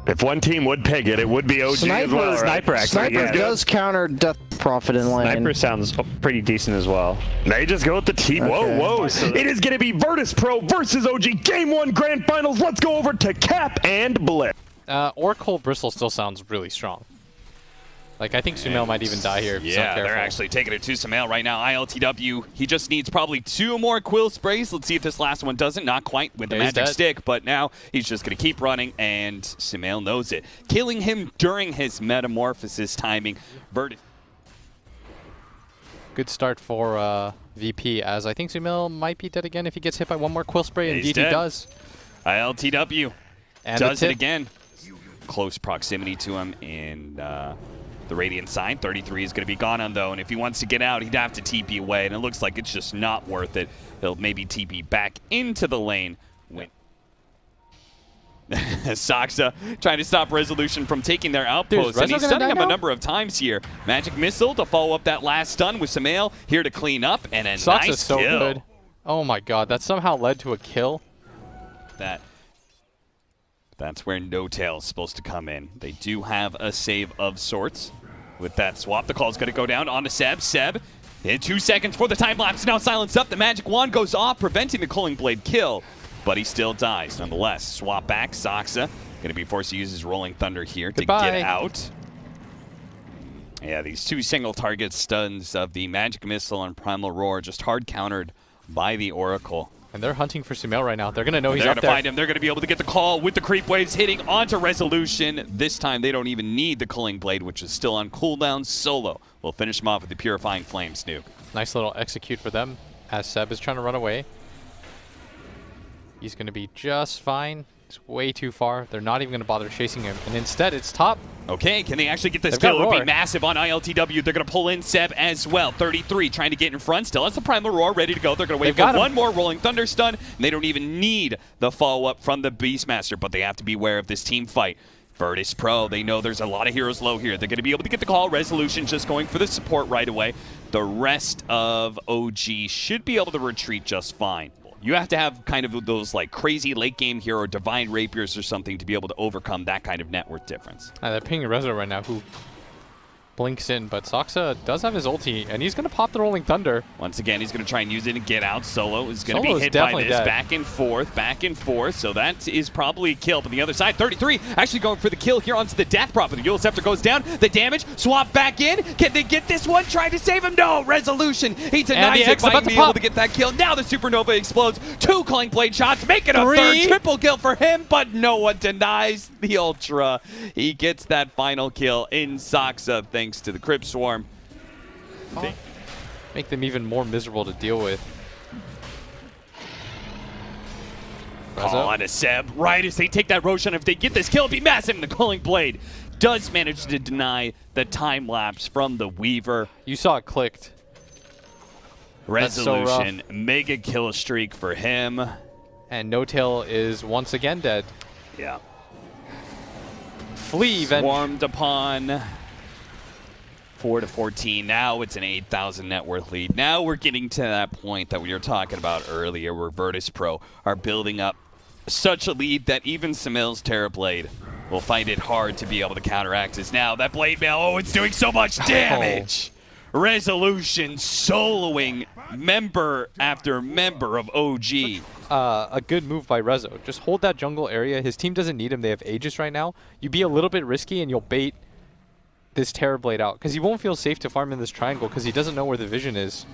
If one team would peg it, it would be OG as well, right? Sniper actually. Sniper does counter Death Prophet in lane. Sniper sounds pretty decent as well. They just go with the team. Okay. Whoa. It is going to be Virtus Pro versus OG Game 1 Grand Finals. Let's go over to Cap and Blitz. Oracle Bristle still sounds really strong. Like, I think Sumail might even die here if he's not Yeah, careful. they're actually taking it to Sumail right now. ILTW, he just needs probably 2 more Quill Sprays. Let's see if this last one doesn't. Not quite with the Yeah, he's magic dead. stick, but now he's just going to keep running, and Sumail knows it. Killing him during his Metamorphosis timing. Virtus. Good start for VP, as I think Sumail might be dead again if he gets hit by one more Quill Spray, and He's indeed he dead. does. ILTW And does the it tip. again. Close proximity to him, and the Radiant sign. 33 is going to be gone on, though, and if he wants to get out, he'd have to TP away, and it looks like it's just not worth it. He'll maybe TP back into the lane. Saksa trying to stop Resolution from taking their outpost, and he's stunning him a number of times here. Magic Missile to follow up that last stun with Sumail here to clean up, and a Saksa's nice so kill. good. Oh my god, that somehow led to a kill. That's where No Tail's supposed to come in. They do have a save of sorts. With that swap, the call's going to go down onto Seb. Seb, in 2 seconds for the time lapse, now silenced up. The Magic Wand goes off, preventing the Culling Blade kill, but he still dies nonetheless. Swap back, Saksa going to be forced to use his Rolling Thunder here to get out. Yeah, these 2 single target stuns of the Magic Missile and Primal Roar just hard countered by the Oracle. And they're hunting for Sumail right now. They're going to know he's They're up going to there. find him. They're going to be able to get the call with the creep waves hitting onto Resolution. This time they don't even need the Culling Blade, which is still on cooldown. Solo will finish him off with the Purifying Flame, Snook. Nice little execute for them as Seb is trying to run away. He's going to be just fine. It's way too far. They're not even going to bother chasing him. And instead, it's top. Okay, can they actually get this They've got kill? It would Roar. be massive on ILTW. They're going to pull in Seb as well. 33 trying to get in front. Still has the Primal Roar ready to go. They're going to wait for one more Rolling Thunder stun. And they don't even need the follow-up from the Beastmaster, but they have to be aware of this team fight. Virtus Pro, they know there's a lot of heroes low here. They're going to be able to get the call. Resolution just going for the support right away. The rest of OG should be able to retreat just fine. You have to have kind of those like crazy late game hero, Divine Rapiers or something to be able to overcome that kind of net worth difference. They're pinging Rezo right now, who blinks in, but Saksa does have his ulti, and he's going to pop the Rolling Thunder. Once again, he's going to try and use it and get out. Solo is going to Solo be is hit by definitely this. dead. Back and forth. So that is probably a kill. But the other side, 33 actually going for the kill here onto the Death Prophet. The Eul Scepter goes down. The damage, swap back in. Can they get this one? Trying to save him. No, Resolution. He denies it by being able to get that kill. Now the Supernova explodes. 2 Culling Blade shots, make it a third. Triple kill for him, but no one denies the Ultra. He gets that final kill in Saksa thanks to the Crypt Swarm. Make them even more miserable to deal with. Call on a Seb right as they take that Roshan. If they get this kill, it'd be massive. And the Culling Blade does manage to deny the time lapse from the Weaver. You saw it clicked. Resolution, mega kill streak for him. And No Tail is once again dead. Yeah. Flee event. Swarmed upon. 4-14. Now it's an 8,000 net worth lead. Now we're getting to that point that we were talking about earlier where Virtus Pro are building up such a lead that even Sumail's Terrorblade will find it hard to be able to counteract this. Now that Blade Mail, oh, it's doing so much damage. Resolution soloing member after member of OG. A good move by Rezo. Just hold that jungle area. His team doesn't need him. They have Aegis right now. You be a little bit risky and you'll bait this Terrorblade out, because he won't feel safe to farm in this triangle because he doesn't know where the vision is.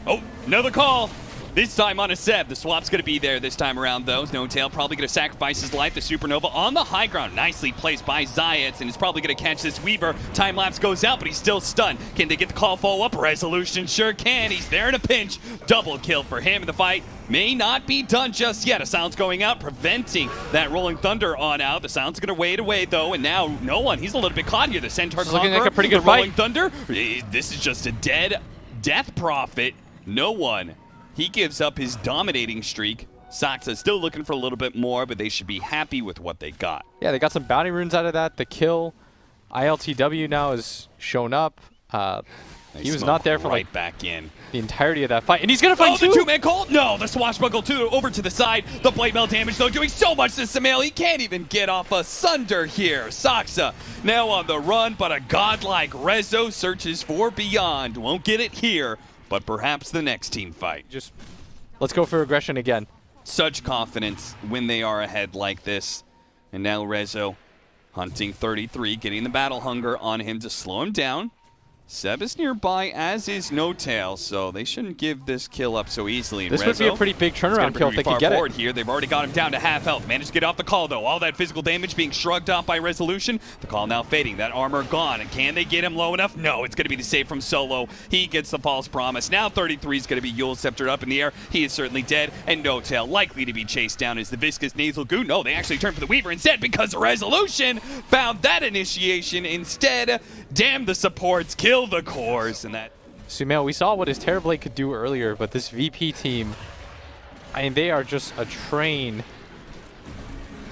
Oh, another call. This time on a Seb. The swap's going to be there this time around, though. No Tail probably going to sacrifice his life. The Supernova on the high ground. Nicely placed by Zayats, and is probably going to catch this Weaver. Time lapse goes out, but he's still stunned. Can they get the call follow-up? Resolution sure can. He's there in a pinch. Double kill for him. The fight may not be done just yet. A Silence going out, preventing that Rolling Thunder on out. The Silence is going to wade away, though, and now no one. He's a little bit caught here. The Centaur This is looking Conqueror, like a pretty good the Rolling fight. Thunder. This is just a dead Death Prophet. No one. He gives up his dominating streak. Saksa still looking for a little bit more, but they should be happy with what they got. Yeah, they got some bounty runes out of that. The kill. ILTW now has shown up. He was not there for right like back in. the entirety of that fight, and he's gonna fight the two. two-man call? No, the swashbuckle over to the side. The blade mail damage, though, doing so much to Samael. He can't even get off a Sunder here. Saksa now on the run, but a godlike Rezo searches for Beyond. Won't get it here, but perhaps the next team fight. Just let's go for aggression again. Such confidence when they are ahead like this. And now Rezo hunting 33, getting the battle hunger on him to slow him down. Seb is nearby, as is No Tail, so they shouldn't give this kill up so easily. This would be a pretty big turnaround kill if they could get it. Here. They've already got him down to half health. Managed to get off the call, though. All that physical damage being shrugged off by Resolution. The call now fading. That armor gone. And can they get him low enough? No, it's going to be the save from Solo. He gets the false promise. Now 33 is going to be Yule Scepter up in the air. He is certainly dead. And No Tail likely to be chased down as the viscous nasal goo. No, they actually turned for the Weaver instead because Resolution found that initiation instead. Damn the supports. Kill the cores. And that Sumail, we saw what his Terrorblade could do earlier, but this VP team, I mean, they are just a train.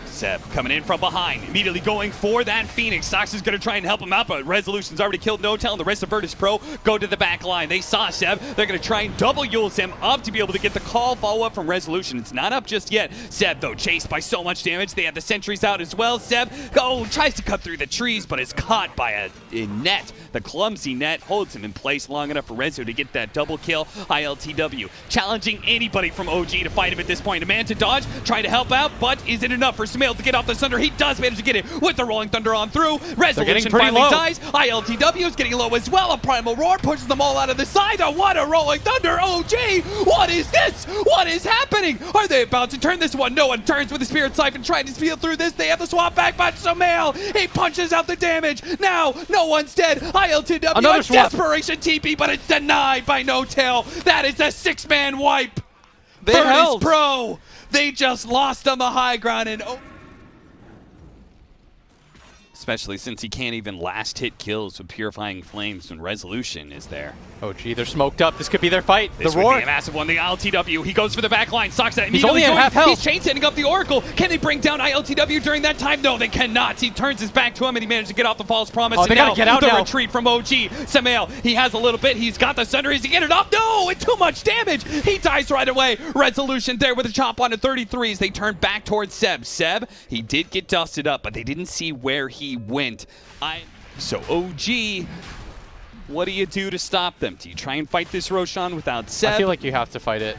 Seb coming in from behind, immediately going for that Phoenix. Sox is going to try and help him out, but Resolution's already killed No Tail, and the rest of Virtus Pro go to the back line. They saw Seb. They're going to try and double Yule's him up to be able to get the call follow-up from Resolution. It's not up just yet. Seb, though, chased by so much damage. They have the sentries out as well. Seb tries to cut through the trees, but is caught by a net. The clumsy net holds him in place long enough for Rezo to get that double kill. ILTW challenging anybody from OG to fight him at this point. A man to dodge, trying to help out, but is it enough for Samael to get off the Thunder? He does manage to get it with the Rolling Thunder on through. Resolution finally dies. ILTW is getting low as well. A Primal Roar pushes them all out of the side. Oh, what a Rolling Thunder! OG! What is this? What is happening? Are they about to turn this one? No one turns with the Spirit Siphon trying to steal through this. They have the swap back, but Samael, he punches out the damage. Now, no one's dead. ILTW, another swap. Desperation TP, but it's denied by No Tail. That is a six-man wipe. They Virtus held. Pro, they just lost on the high ground, and especially since he can't even last hit kills with Purifying Flames when Resolution is there. Oh, gee, they're smoked up. This could be their fight. This the would Roar. be a massive one. The ILTW, he goes for the back line. Sucks that. He's only at half health. He's chain setting up the Oracle. Can they bring down ILTW during that time? No, they cannot. He turns his back to him, and he managed to get off the false promise. Oh, they gotta get out the now. retreat from OG. Samael, he has a little bit. He's got the Sunder. Is he get it off? No, it's too much damage. He dies right away. Resolution there with a chop on to 33 as they turn back towards Seb. Seb, he did get dusted up, but they didn't see where he went. So OG, what do you do to stop them? Do you try and fight this Roshan without Seb? I feel like you have to fight it.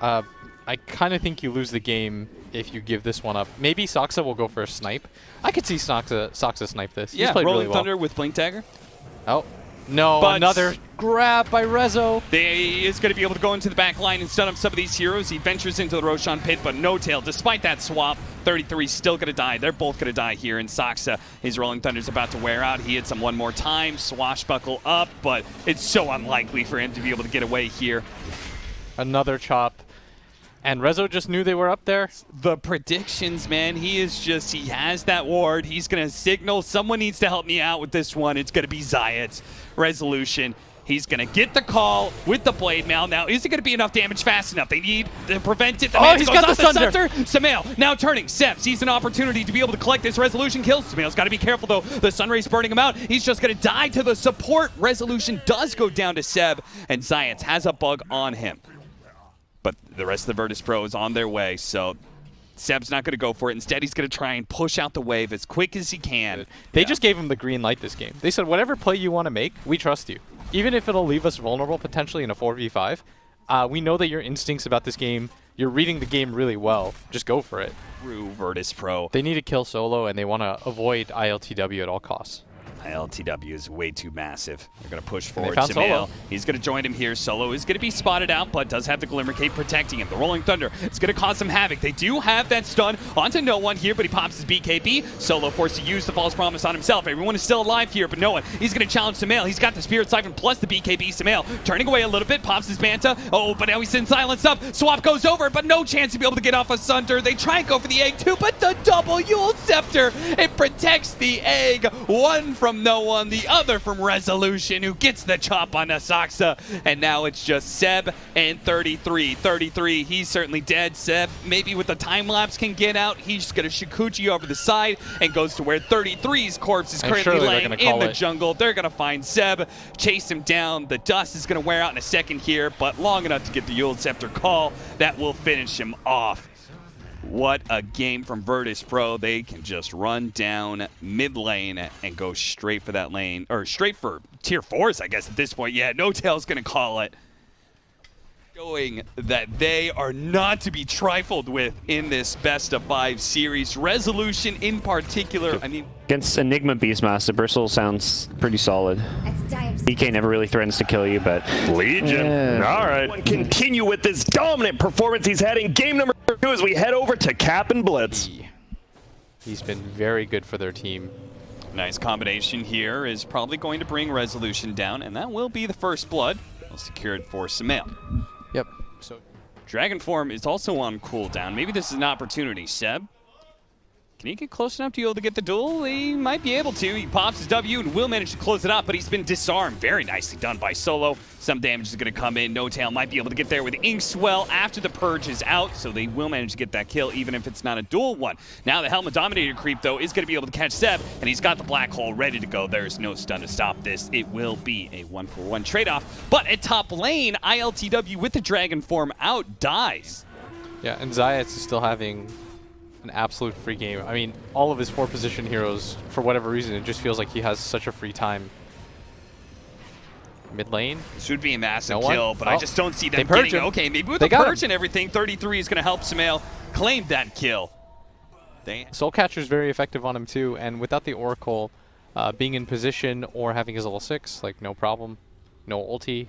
I kind of think you lose the game if you give this one up. Maybe Saksa will go for a snipe. I could see Saksa snipe this. Yeah, He's played Rolling really well. Thunder with Blink Dagger. Oh, no, But another grab by Rezo. He is going to be able to go into the back line and stun up some of these heroes. He ventures into the Roshan pit, but No Tail, despite that swap, 33 is still going to die. They're both going to die here, and Saksa, his Rolling Thunder's about to wear out. He hits him one more time, swashbuckle up, but it's so unlikely for him to be able to get away here. Another chop. And Rezo just knew they were up there. The predictions, man, he has that ward. He's going to signal, someone needs to help me out with this one. It's going to be Zayat. Resolution. He's going to get the call with the blade mail. Now, is it going to be enough damage fast enough? They need to prevent it. The man he's goes got off the Sunder. Samael now turning. Seb sees an opportunity to be able to collect this Resolution kill. Samael's got to be careful, though. The Sunray's burning him out. He's just going to die to the support. Resolution does go down to Seb, and Zayat has a bug on him. But the rest of the Virtus Pro is on their way, so Seb's not going to go for it. Instead, he's going to try and push out the wave as quick as he can. They just gave him the green light this game. They said, whatever play you want to make, we trust you. Even if it'll leave us vulnerable potentially in a 4v5, we know that your instincts about this game, you're reading the game really well. Just go for it. True Virtus Pro. They need to kill Solo, and they want to avoid ILTW at all costs. ILTW is way too massive. They're going to push forward. found Samael, Solo. he's going to join him here. Solo is going to be spotted out, but does have the Glimmer Cape protecting him. The Rolling Thunder, it's going to cause some havoc. They do have that stun onto no one here, but he pops his BKB. Solo forced to use the false promise on himself. Everyone is still alive here, but no one. He's going to challenge Samael. He's got the Spirit Siphon plus the BKB. Samael turning away a little bit, pops his Manta. Oh, but now he's in silence up. Swap goes over, but no chance to be able to get off a Sunder. They try and go for the egg too, but the double Yule Scepter, it protects the egg. One from from No One, the other from Resolution, who gets the chop on Asaxa. And now it's just Seb and 33. 33, he's certainly dead. Seb, maybe with the time lapse, can get out. He's just going to Shikuchi over the side and goes to where 33's corpse is currently laying in the jungle. They're going to find Seb, chase him down. The dust is going to wear out in a second here, but long enough to get the Euled Scepter call that will finish him off. What a game from Virtus Pro. They can just run down mid lane and go straight for that lane, or straight for tier 4s, I guess, at this point. Yeah, No Tail's going to call it. Showing that they are not to be trifled with in this best-of-5 series. Resolution in particular, I mean... Against Enigma Beastmaster, Bristle sounds pretty solid. DK never really threatens to kill you, but... Legion. All right. Continue with this dominant performance he's had in game number 2 as we head over to Cap and Blitz. He's been very good for their team. Nice combination here is probably going to bring Resolution down, and that will be the first blood. Well secured for Sumail. Yep. So Dragon Form is also on cooldown. Maybe this is an opportunity. Seb, can he get close enough to be able to get the duel? He might be able to. He pops his W and will manage to close it up, but he's been disarmed. Very nicely done by Solo. Some damage is going to come in. No Tail might be able to get there with Inkswell after the Purge is out, so they will manage to get that kill, even if it's not a dual one. Now the Helmet Dominator creep, though, is going to be able to catch Seb, and he's got the Black Hole ready to go. There's no stun to stop this. It will be a 1-for-1 trade-off. But at top lane, ILTW with the Dragon Form out dies. yeah, and Zayat is still having an absolute free game. I mean, all of his 4-position heroes, for whatever reason, it just feels like he has such a free time. Mid lane. This would be a massive kill, but I just don't see them getting it. Okay, maybe with the Purge and everything, 33 is going to help Sumail claim that kill. Soulcatcher is very effective on him too, and without the Oracle being in position or having his level 6, like no problem, no ulti,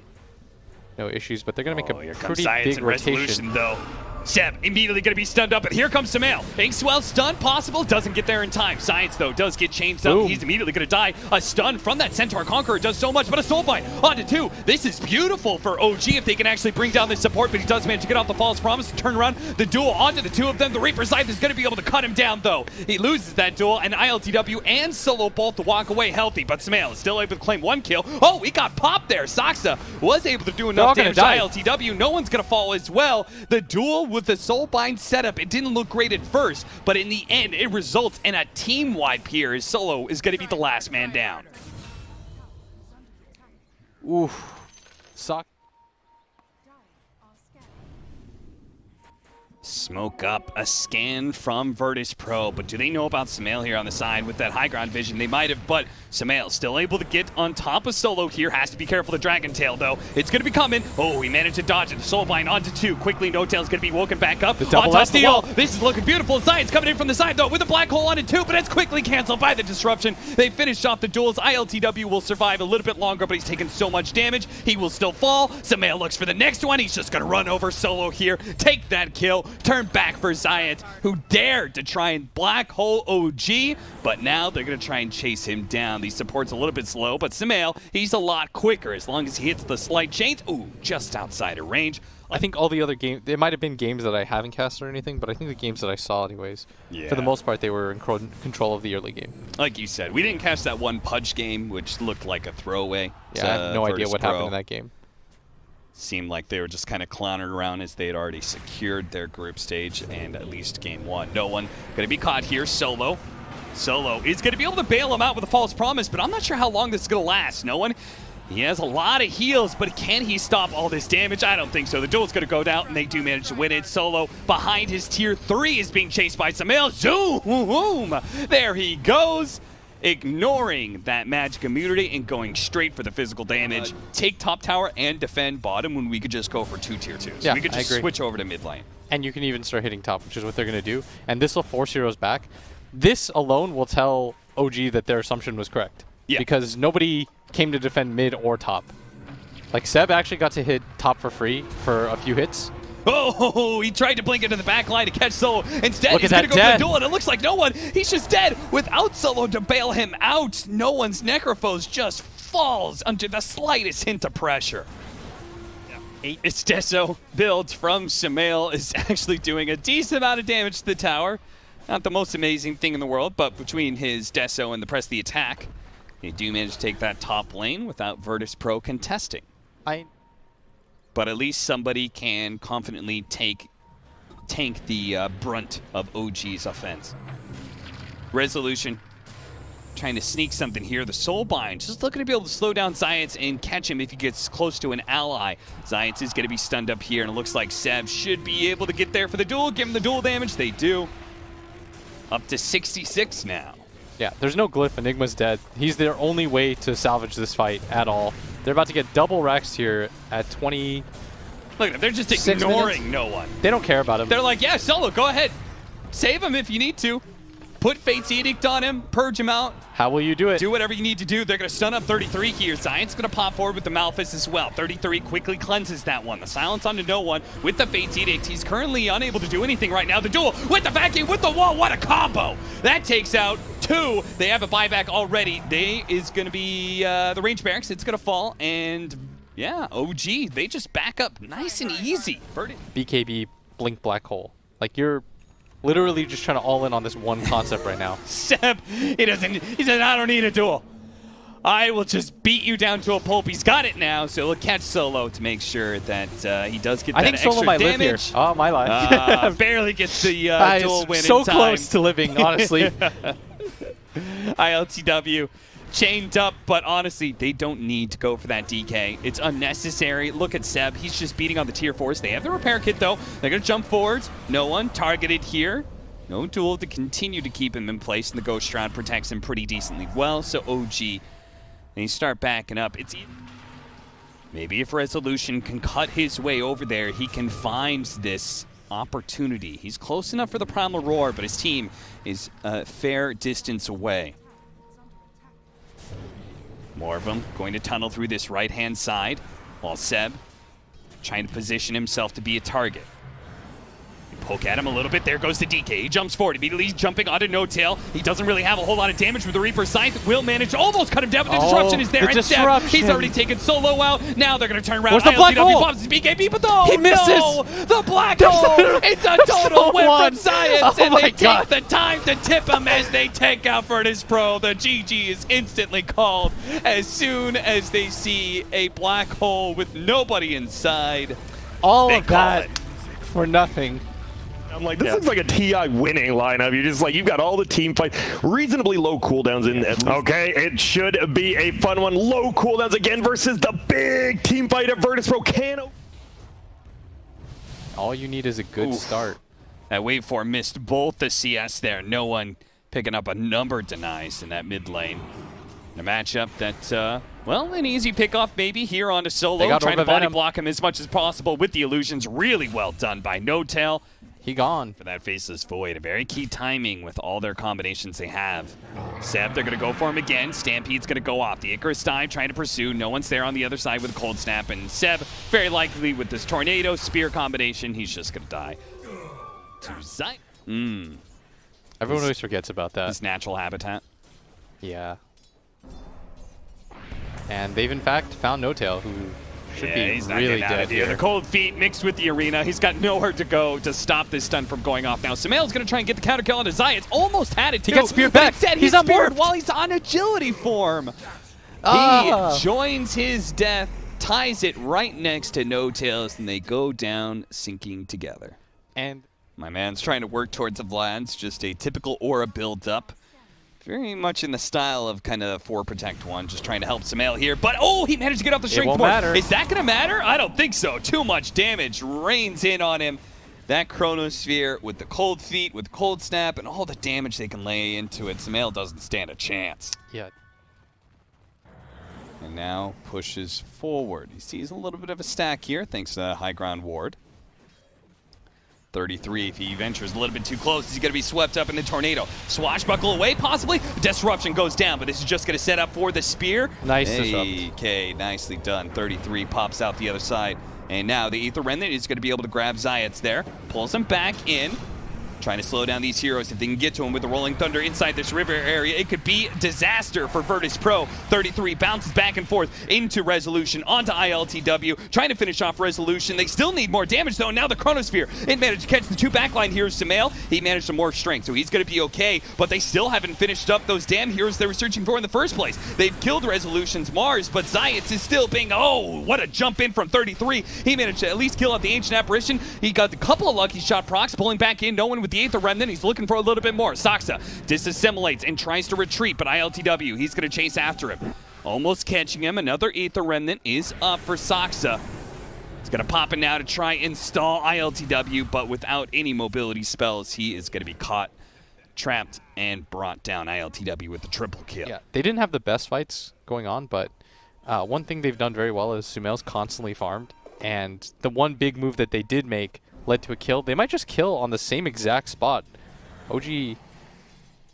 no issues, but they're going to make a pretty big rotation. Though. Seb immediately going to be stunned up, and here comes Sumail. Inkswell stun possible, doesn't get there in time. Science, though, does get changed up. He's immediately going to die. A stun from that Centaur Conqueror does so much, but a Soulbind onto 2. This is beautiful for OG if they can actually bring down this support, but he does manage to get off the False Promise to turn around the duel onto the 2 of them. The Reaper Scythe is going to be able to cut him down, though. He loses that duel, and ILTW and Solo both to walk away healthy, but Sumail is still able to claim 1 kill. Oh, he got popped there. Saxa was able to do enough damage to ILTW. No one's going to fall as well. The duel with the Soulbind setup, it didn't look great at first, but in the end, it results in a team wipe here as Solo is going to be the last man down. Oof. Suck. Smoke up a scan from Virtus Pro, but do they know about Sumail here on the side with that high ground vision? They might have, but Sumail still able to get on top of Solo here. Has to be careful of the Dragon Tail, though. It's going to be coming. Oh, he managed to dodge it. The Soulbind onto 2. Quickly, No Tail's going to be woken back up. The double on top the wall. This is looking beautiful. Zion's coming in from the side, though, with a Black Hole onto 2, but it's quickly canceled by the disruption. They finished off the duels. ILTW will survive a little bit longer, but he's taken so much damage. He will still fall. Sumail looks for the next one. He's just going to run over Solo here, take that kill, turn back for Zayat, who dared to try and Black Hole OG, but now they're going to try and chase him down. The support's a little bit slow, but Sumail, he's a lot quicker as long as he hits the slight chains. Ooh, just outside of range. I think all the other games, there might have been games that I haven't cast or anything, but I think the games that I saw anyways, for the most part, they were in control of the early game. Like you said, we didn't catch that one Pudge game, which looked like a throwaway. Yeah, I have no idea what happened in that game. Seemed like they were just kind of clowning around as they had already secured their group stage and at least game 1. No one going to be caught here. Solo is going to be able to bail him out with a False Promise, but I'm not sure how long this is going to last. No one. He has a lot of heals, but can he stop all this damage? I don't think so. The duel's going to go down, and they do manage to win it. Solo behind his tier 3 is being chased by Sumail. Zoom! There he goes. Ignoring that magic immunity and going straight for the physical damage. Take top tower and defend bottom when we could just go for 2 tier 2s. Yeah, we could just switch over to mid lane. And you can even start hitting top, which is what they're going to do. And this will force heroes back. This alone will tell OG that their assumption was correct. Yeah. Because nobody came to defend mid or top. Like, Seb actually got to hit top for free for a few hits. Oh, he tried to blink into the back line to catch Solo. Instead, he's going to go for the duel, and it looks like No One. He's just dead without Solo to bail him out. No One's Necrophos just falls under the slightest hint of pressure. It's Deso build from Sumail is actually doing a decent amount of damage to the tower. Not the most amazing thing in the world, but between his Deso and the press the attack, They do manage to take that top lane without Virtus Pro contesting. But at least somebody can confidently tank the brunt of OG's offense. Resolution trying to sneak something here. The Soulbind just looking to be able to slow down Zayats and catch him if he gets close to an ally. Zayats is going to be stunned up here, and it looks like Seb should be able to get there for the duel. Give him the duel damage. They do. Up to 66 now. Yeah, there's no glyph. Enigma's dead. He's their only way to salvage this fight at all. They're about to get double Rexed here at 20. Look at them. They're just ignoring no one. They don't care about him. They're like, yeah, Solo, go ahead. Save him if you need to. Put Fate's Edict on him. Purge him out. How will you do it? Do whatever you need to do. They're going to stun up 33 here. Zion's going to pop forward with the Malphus as well. 33 quickly cleanses that one. The silence onto no one with the Fate's Edict. He's currently unable to do anything right now. The duel with the vacuum with the wall. What a combo. That takes out 2. They have a buyback already. They is going to be the range barracks. It's going to fall. And yeah, OG, they just back up nice and easy. BKB Blink Black Hole. Like, you're literally just trying to all in on this one concept right now. Seb, he said, I don't need a duel. I will just beat you down to a pulp. He's got it now, so he'll catch Solo to make sure that he does get that extra damage. I think Solo might live here. Oh, my life. Barely gets the duel win so in time. close to living, honestly. ILTW chained up, but honestly, they don't need to go for that DK. It's unnecessary. Look at Seb. He's just beating on the tier 4s. They have the repair kit, though. They're going to jump forwards. No one targeted here. No duel to continue to keep him in place, and the Ghost Shroud protects him pretty decently well. So OG, they start backing up. It's maybe if Resolution can cut his way over there, he can find this opportunity. He's close enough for the Primal Roar, but his team is a fair distance away. More of them going to tunnel through this right-hand side, while Seb trying to position himself to be a target. Poke at him a little bit. There goes the DK. He jumps forward. Immediately he's jumping onto No Tail. He doesn't really have a whole lot of damage with the Reaper Scythe. Will manage to almost cut him down, but the disruption is there. And Seb, he's already taken Solo out. Now they're going to turn around. Where's the black hole? Pops his BKB, but no, he misses. No, the black hole. It's a total whip from Science, and they take the time to tip him as they take out Virtus Pro. The GG is instantly called as soon as they see a black hole with nobody inside. All of that for nothing. I'm like, this looks like a TI winning lineup. You're just like, you've got all the team fight, reasonably low cooldowns in at least. Okay, it should be a fun one. Low cooldowns again versus the big team fight of Virtus Pro. All you need is a good start. That wave 4 missed both the CS there. No one picking up a number of denies in that mid lane. A matchup that, well, an easy pickoff maybe here onto Solo. Trying to body block him as much as possible with the illusions. Really well done by No Tail. He gone. For that Faceless Void. A very key timing with all their combinations they have. Seb, they're going to go for him again. Stampede's going to go off. The Icarus dive trying to pursue. No one's there on the other side with a Cold Snap. And Seb, very likely with this Tornado Spear combination, he's just going to die. To Zy. Everyone always forgets about that. His natural habitat. Yeah. And they've in fact found No Tail, who should be he's not really getting out dead of here. The cold feet mixed with the arena. He's got nowhere to go to stop this stun from going off. Now, Samael's going to try and get the counter kill on his Zayats. Almost had it, too. He got speared back. Instead, he's on board speared while he's on agility form. He joins his death, ties it right next to No Tails, and they go down sinking together. And my man's trying to work towards the Vlad's, just a typical aura build-up. Very much in the style of kind of 4 Protect 1, just trying to help Samael here. But, oh, he managed to get off the shrink board. Is that going to matter? I don't think so. Too much damage rains in on him. That Chronosphere with the cold feet, with cold snap, and all the damage they can lay into it, Samael doesn't stand a chance. Yeah. And now pushes forward. He sees a little bit of a stack here, thanks to High Ground Ward. 33, if he ventures a little bit too close, he's going to be swept up in the Tornado. Swashbuckle away, possibly. Disruption goes down, but this is just going to set up for the Spear. Nice disrupt. Okay, nicely done. 33 pops out the other side. And now the Aether Remnant is going to be able to grab Zayats there. Pulls him back in. trying to slow down these heroes. If they can get to him with the Rolling Thunder inside this river area, it could be disaster for Virtus Pro. 33 bounces back and forth into Resolution, onto ILTW, trying to finish off Resolution. They still need more damage though, and now the Chronosphere. It managed to catch the two backline heroes. Sumail, he managed to morph strength, so he's going to be okay, but they still haven't finished up those damn heroes they were searching for in the first place. They've killed Resolution's Mars, but Zayats is still being, oh, what a jump in from 33. He managed to at least kill out the Ancient Apparition. He got a couple of lucky shot procs, pulling back in, no one with the Aether Remnant. He's looking for a little bit more. Saksa disassimilates and tries to retreat, but ILTW, he's going to chase after him. Almost catching him. Another Aether Remnant is up for Saksa. He's going to pop in now to try and stall ILTW, but without any mobility spells, he is going to be caught, trapped, and brought down. ILTW with the triple kill. Yeah, they didn't have the best fights going on, but one thing they've done very well is Sumail's constantly farmed, and the one big move that they did make led to a kill. They might just kill on the same exact spot. OG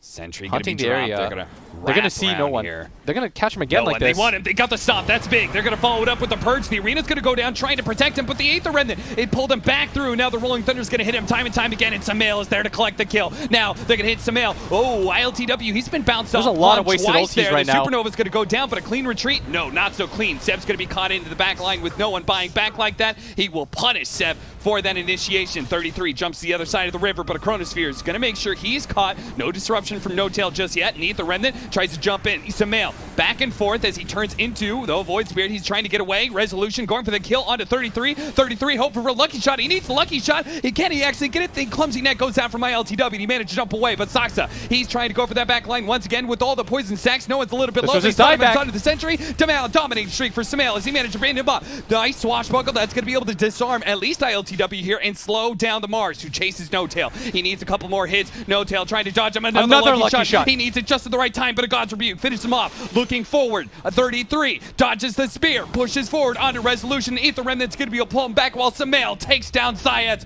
Sentry hunting gonna be the dropped. area. They're gonna see no one. Here. They're gonna catch him again like this. They want him. They got the stop. That's big. They're gonna follow it up with the purge. The arena's gonna go down, trying to protect him, but the Aether Remnant, it pulled him back through. Now the Rolling Thunder's gonna hit him time and time again, and Sumail is there to collect the kill. Now they're gonna hit Sumail. Oh, ILTW, he's been bounced off. There's a lot of wasted ultis right now. The Supernova's gonna go down, but a clean retreat? No, not so clean. Seb's gonna be caught into the back line with no one buying back like that. He will punish Seb for that initiation. 33 jumps to the other side of the river, but a Chronosphere is gonna make sure he's caught. No disruption from No Tail just yet. And the Remnant tries to jump in. Sumail back and forth as he turns into the Void Spirit. He's trying to get away. Resolution going for the kill onto 33. 33 hoping for a lucky shot. He needs the lucky shot. Can he actually get it? The clumsy net goes out from ILTW. He managed to jump away, but Saksa, he's trying to go for that back line once again with all the poison stacks. No one's a little bit low. He's onto the Sentry. Dominating streak for Sumail as he managed to bring him up. Nice swashbuckle. That's going to be able to disarm at least ILTW here and slow down the Mars, who chases No Tail. He needs a couple more hits. No Tail trying to dodge him. Another lucky shot. He needs it just at the right time, but a God's Rebuke finishes him off. Looking forward, a 33 dodges the spear, pushes forward onto Resolution. Aether Remnant's going to be able to pull him back while Sumail takes down Zayats.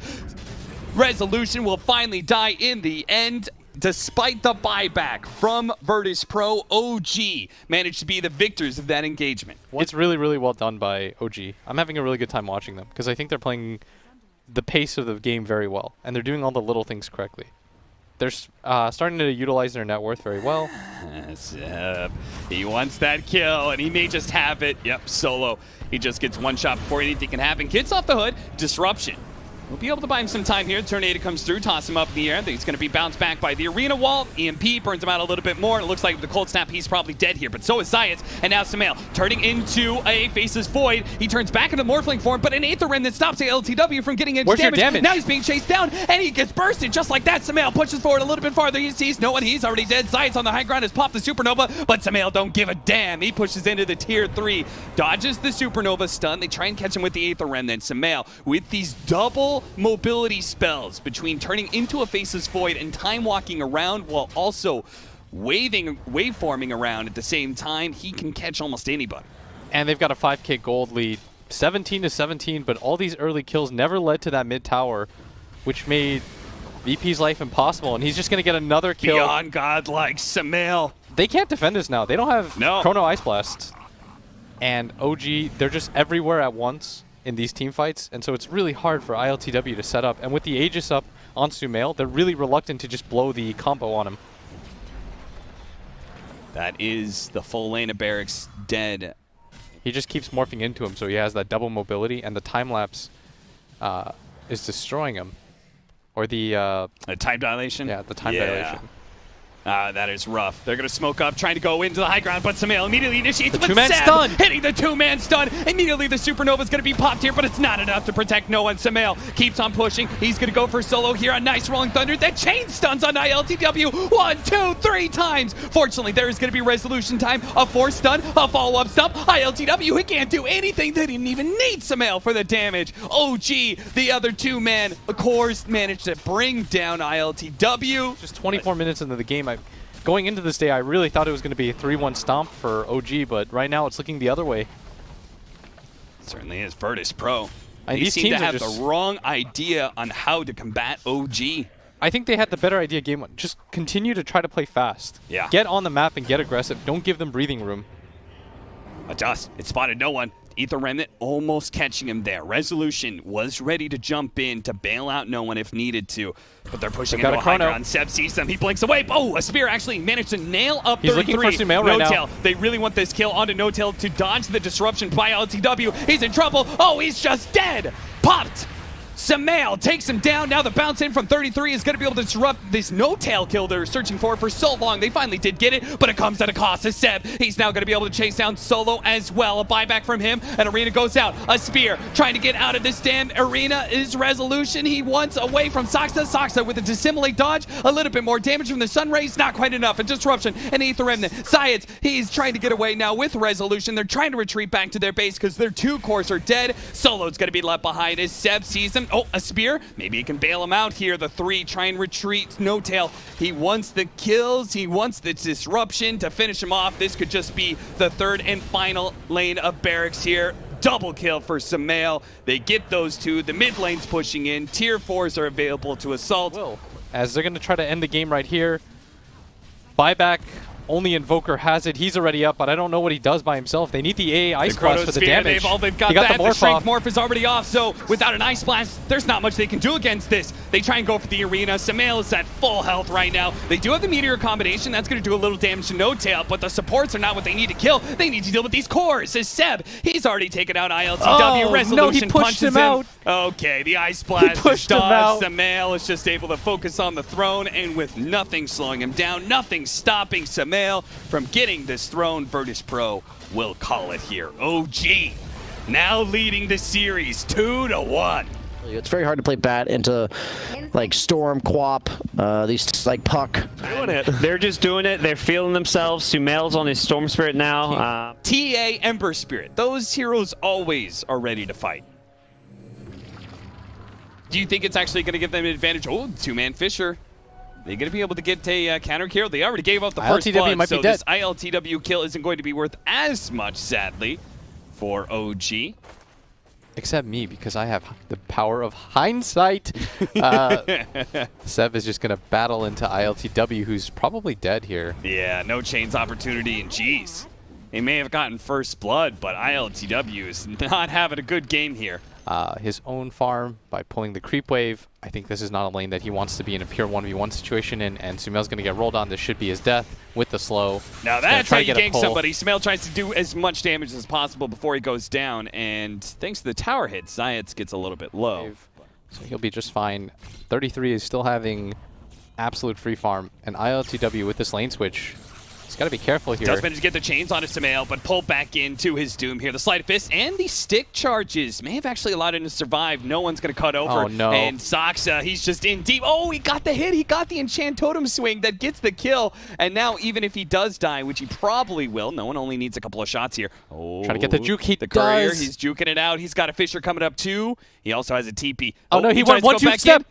Resolution will finally die in the end. Despite the buyback from Virtus Pro, OG managed to be the victors of that engagement. It's really, really well done by OG. I'm having a really good time watching them because I think they're playing the pace of the game very well, and they're doing all the little things correctly. They're starting to utilize their net worth very well. He wants that kill, and he may just have it. Yep, solo. He just gets one shot before anything can happen. Gets off the hood. Disruption. We'll be able to buy him some time here. Tornado comes through, toss him up in the air. He's going to be bounced back by the arena wall. EMP burns him out a little bit more. It looks like with the cold snap, he's probably dead here. But so is Zayats. And now Sumail turning into a Faceless Void. He turns back into Morphling form, but an Aether Remnant stops LTW from getting into damage. Now he's being chased down, and he gets bursted just like that. Sumail pushes forward a little bit farther. He sees no one. He's already dead. Zayats on the high ground has popped the Supernova, but Sumail don't give a damn. He pushes into the tier 3, dodges the Supernova stun. They try and catch him with the Aether Remnant. Sumail with these double mobility spells between turning into a Faceless Void and time walking around while also waveforming around at the same time. He can catch almost anybody. And they've got a 5k gold lead, 17-17, but all these early kills never led to that mid tower, which made VP's life impossible, and he's just going to get another kill. Beyond godlike Sumail. They can't defend this now. They don't have Chrono Ice Blast. And OG, they're just everywhere at once in these team fights, and so it's really hard for ILTW to set up. And with the Aegis up on Sumail, they're really reluctant to just blow the combo on him. That is the full lane of Barracks dead. He just keeps morphing into him, so he has that double mobility, and the time lapse is destroying him. Or the time dilation? Yeah, the time dilation. That is rough. They're going to smoke up, trying to go into the high ground, but Sumail immediately initiates the two-man stun. Hitting the two-man stun. Immediately the Supernova is going to be popped here, but it's not enough to protect no one. Sumail keeps on pushing. He's going to go for solo here. A nice Rolling Thunder that chain stuns on ILTW 1, 2, 3 times. Fortunately, there is going to be resolution time. A force stun, a follow-up stun. ILTW, he can't do anything. They didn't even need Sumail for the damage. OG, the other two-man cores, managed to bring down ILTW. Just 24 minutes into the game, going into this day, I really thought it was going to be a 3-1 stomp for OG, but right now it's looking the other way. It certainly is. Virtus Pro. They seem to have the wrong idea on how to combat OG. I think they had the better idea game 1. Just continue to try to play fast. Yeah. Get on the map and get aggressive. Don't give them breathing room. Adjust. It spotted no one. Ether Remnant almost catching him there. Resolution was ready to jump in to bail out no one if needed to, but they're pushing into a high ground. Seb sees them. He blinks away. Oh, a spear actually managed to nail up 33. He's looking for Sumail right now. They really want this kill onto No-Tail to dodge the disruption by LTW. He's in trouble. Oh, he's just dead. Popped. Sumail takes him down. Now the bounce in from 33 is going to be able to disrupt this No-Tail kill they're searching for so long. They finally did get it, but it comes at a cost to Seb. He's now going to be able to chase down Solo as well. A buyback from him, and Arena goes out. A spear trying to get out of this damn arena is Resolution. He wants away from Soxa. Soxa with a dissimulate dodge. A little bit more damage from the Sun Rays. Not quite enough. A disruption and Ether Remnant. Science, he's trying to get away now with Resolution. They're trying to retreat back to their base because their 2 cores are dead. Solo's going to be left behind as Seb sees him. Oh, a spear. Maybe he can bail him out here. The 3 try and retreat. No-Tail. He wants the kills. He wants the disruption to finish him off. This could just be the 3rd and final lane of barracks here. Double kill for Sumail. They get those 2. The mid lane's pushing in. Tier 4s are available to assault. As they're going to try to end the game right here. Buyback. Only Invoker has it. He's already up, but I don't know what he does by himself. They need the AA Ice Blast for the damage. They've got that. The Strength Morph is already off, so without an Ice Blast, there's not much they can do against this. They try and go for the arena. Sumail is at full health right now. They do have the Meteor combination. That's going to do a little damage to No-Tail, but the supports are not what they need to kill. They need to deal with these cores. As Seb, he's already taken out ILTW. Resolution no, he pushed punches him out. Okay, the Ice Blast is dodged. Sumail is just able to focus on the throne, and with nothing slowing him down, nothing stopping Sumail from getting this throne, Virtus Pro will call it here. OG now leading the series 2-1. It's very hard to play bat into like Storm, Quap, these like Puck. Doing it. They're just doing it. They're feeling themselves. Sumail's on his Storm Spirit now. TA, Ember Spirit. Those heroes always are ready to fight. Do you think it's actually going to give them an advantage? Oh, 2-man Fisher. They're going to be able to get a counter kill. They already gave up the first blood, might so be dead. this ILTW kill isn't going to be worth as much, sadly, for OG. Except me, because I have the power of hindsight. Seb is just going to battle into ILTW, who's probably dead here. Yeah, no chains opportunity, and geez. They may have gotten first blood, but ILTW is not having a good game here. His own farm by pulling the creep wave. I think this is not a lane that he wants to be in a pure 1v1 situation in, and Sumail's going to get rolled on. This should be his death with the slow. Now that's how you gank somebody. Sumail tries to do as much damage as possible before he goes down, and thanks to the tower hit, Zayats gets a little bit low. So he'll be just fine. 33 is still having absolute free farm, and ILTW with this lane switch. He's got to be careful here. Does manage to get the chains onto Sumail, but pulled back into his doom here. The Sleight of Fist and the stick charges may have actually allowed him to survive. No one's going to cut over. Oh, no. And Soxa, he's just in deep. Oh, he got the hit. He got the Enchant Totem swing that gets the kill. And now, even if he does die, which he probably will, no one only needs a couple of shots here. Oh, trying to get the juke. He the courier, does. he's juking it out. He's got a Fisher coming up, too. He also has a TP. Oh, no, he went one juke step.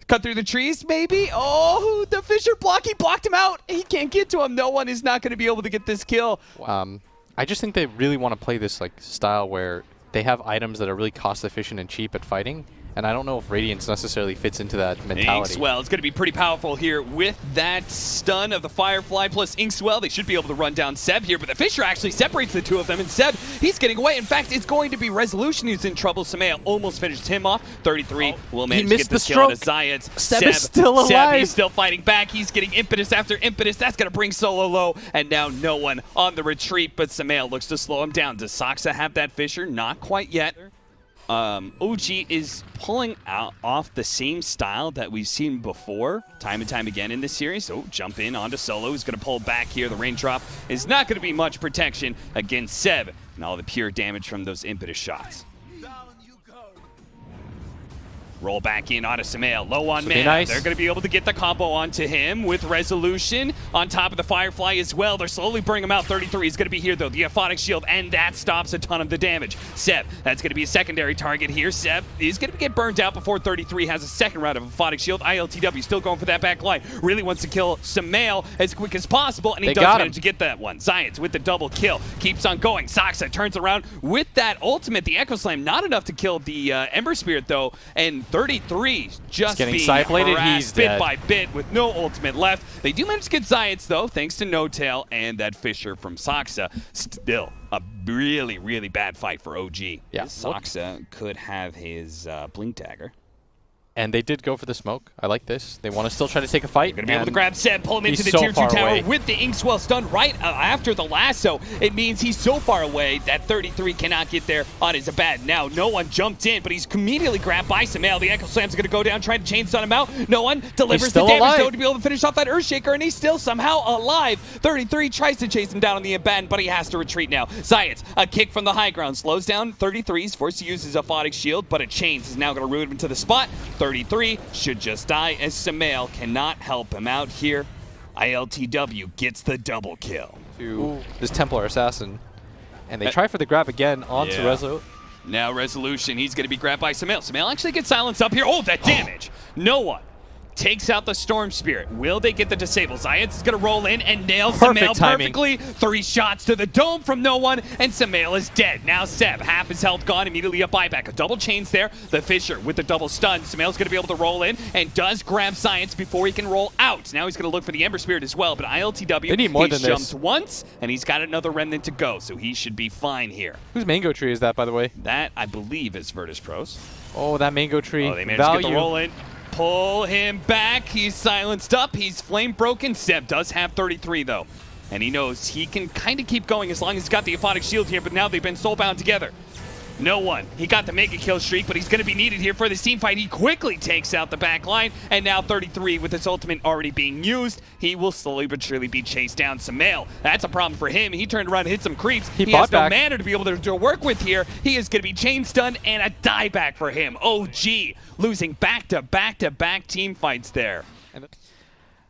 Cut through the trees, maybe? Oh, the Fisher block. He blocked him out. He can't get to him. No one is not going to be able to get this kill. I just think they really want to play this like style where they have items that are really cost efficient and cheap at fighting. And I don't know if Radiance necessarily fits into that mentality. Inkswell is going to be pretty powerful here with that stun of the Firefly plus Inkswell. They should be able to run down Seb here, but the Fisher actually separates the 2 of them, and Seb, he's getting away. In fact, it's going to be Resolution who's in trouble. Sumail almost finishes him off. 33 will manage to get this kill to Zayats. Seb is still alive. Seb, he's still fighting back. He's getting impetus after impetus. That's going to bring Solo low, and now no one on the retreat, but Sumail looks to slow him down. Does Soxa have that Fisher? Not quite yet. OG is pulling off the same style that we've seen before, time and time again in this series. Oh, jump in onto Solo. He's going to pull back here. The raindrop is not going to be much protection against Seb and all the pure damage from those impetus shots. Roll back in onto Sumail, low on mana. Nice. They're going to be able to get the combo onto him with Resolution on top of the Firefly as well. They're slowly burning him out. 33 is going to be here, though. The Aphotic Shield, and that stops a ton of the damage. Seb, that's going to be a secondary target here. Seb is going to get burned out before 33 has a second round of Aphotic Shield. ILTW still going for that back line. Really wants to kill Sumail as quick as possible, and he does manage to get that one. Zayats with the double kill. Keeps on going. Soxa turns around with that ultimate, the Echo Slam. Not enough to kill the Ember Spirit, though, and 33 just getting being side-bladed, harassed he's bit dead. by bit with no ultimate left. They do manage to get Zayats, though, thanks to No Tail and that Fisher from Soxa. Still a really, really bad fight for OG. Yeah. Soxa could have his Blink Dagger. And they did go for the smoke. I like this. They want to still try to take a fight. Going to be able to grab Seb, pull him into he's the so tier 2 far tower away. with the Inkswell stun right after the lasso. It means he's so far away that 33 cannot get there on his Abad. Now, no one jumped in, but he's immediately grabbed by Samel. The Echo Slam's going to go down, trying to chain stun him out. No one delivers the damage, alive. though, to be able to finish off that Earthshaker, and he's still somehow alive. 33 tries to chase him down on the Abad, but he has to retreat now. Zayats, a kick from the high ground, slows down 33's, forced to use his Aphotic Shield, but a chains is now going to root him into the spot. 33 should just die as Samael cannot help him out here. ILTW gets the double kill. To this Templar Assassin. And they try for the grab again onto Rezo. Now Resolution, he's going to be grabbed by Samael. Samael actually gets silenced up here. Oh, that damage. No one takes out the Storm Spirit. Will they get the disable? Zayats is going to roll in and nail Samael perfectly. 3 shots to the dome from no one, and Samael is dead. Now Seb, half his health gone, immediately a buyback. A double chains there. The Fisher with the double stun. Samael's going to be able to roll in and does grab Zayats before he can roll out. Now he's going to look for the Ember Spirit as well, but ILTW, they need more than jumped this. once, and he's got another Remnant to go, so he should be fine here. Whose Mango Tree is that, by the way? That, I believe, is Virtus Pros. Oh, that Mango Tree. Oh, they managed to get the roll in. Pull him back. He's silenced up. He's flame broken. Seb does have 33, though. And he knows he can kind of keep going as long as he's got the Aphotic Shield here, but now they've been soulbound together. No one. He got the mega kill streak, but he's going to be needed here for this team fight. He quickly takes out the back line, and now 33 with his ultimate already being used. He will slowly but surely be chased down. Samael, that's a problem for him. He turned around and hit some creeps. He has no mana to be able to work with here. He is going to be chain stunned and a dieback for him. OG losing back-to-back-to-back team fights there.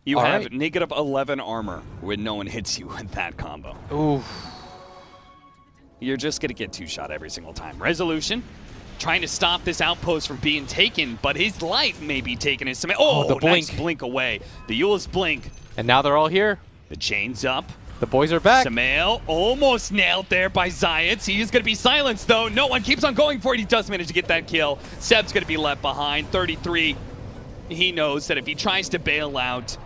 You have negative 11 armor when no one hits you with that combo. Ooh. You're just going to get 2-shot every single time. Resolution, trying to stop this outpost from being taken, but his life may be taken as Samael. Oh, the blink. Nice blink away. The Eul's blink. And now they're all here. The chain's up. The boys are back. Samael almost nailed there by Zayats. He is going to be silenced, though. No one keeps on going for it. He does manage to get that kill. Seb's going to be left behind. 33, he knows that if he tries to bail out